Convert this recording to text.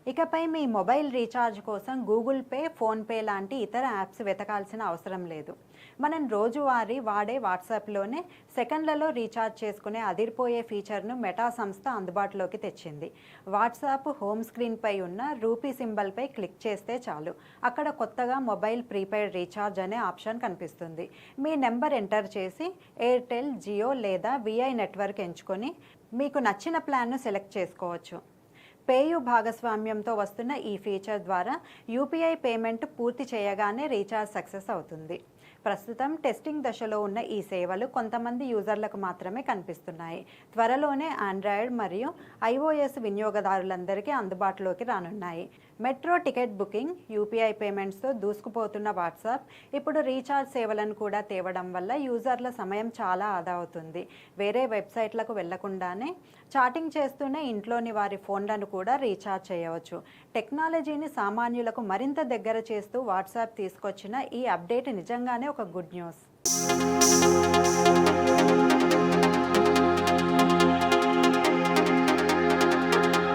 ఇకపై మీ mobile recharge కోసం Google pay, PhonePe లాంటి ఇతర యాప్స్ వెతకాల్సిన అవసరం లేదు. మనం రోజువారీ వాడే వాట్సాప్లోనే సెకండ్లలో రీఛార్జ్ చేసుకునే అదిరిపోయే ఫీచర్ను మెటా సంస్థ అందుబాటులోకి తెచ్చింది. వాట్సాప్ హోమ్ స్క్రీన్పై ఉన్న రూపీ సింబల్పై క్లిక్ చేస్తే చాలు, అక్కడ కొత్తగా మొబైల్ ప్రీపెయిడ్ రీఛార్జ్ అనే ఆప్షన్ కనిపిస్తుంది. మీ నెంబర్ ఎంటర్ చేసి ఎయిర్టెల్, జియో లేదా విఐ నెట్వర్క్ ఎంచుకొని మీకు నచ్చిన ప్లాన్ను సెలెక్ట్ చేసుకోవచ్చు. పేయు భాగస్వామ్యంతో వస్తున్న ఈ ఫీచర్ ద్వారా యూపీఐ పేమెంట్ పూర్తి చేయగానే రీఛార్జ్ సక్సెస్ అవుతుంది. ప్రస్తుతం టెస్టింగ్ దశలో ఉన్న ఈ సేవలు కొంతమంది యూజర్లకు మాత్రమే కనిపిస్తున్నాయి. త్వరలోనే ఆండ్రాయిడ్ మరియు ఐఓఎస్ వినియోగదారులందరికీ అందుబాటులోకి రానున్నాయి. మెట్రో టికెట్ బుకింగ్, యూపీఐ పేమెంట్స్తో దూసుకుపోతున్న వాట్సాప్ ఇప్పుడు రీఛార్జ్ సేవలను కూడా తేవడం వల్ల యూజర్ల సమయం చాలా ఆదా అవుతుంది. వేరే వెబ్సైట్లకు వెళ్లకుండానే చాటింగ్ చేస్తూనే ఇంట్లోని వారి ఫోన్లను కూడా రీఛార్జ్ చేయవచ్చు. టెక్నాలజీని సామాన్యులకు మరింత దగ్గర చేస్తూ వాట్సాప్ తీసుకొచ్చిన ఈ అప్డేట్ నిజంగానే ఒక గుడ్ న్యూస్.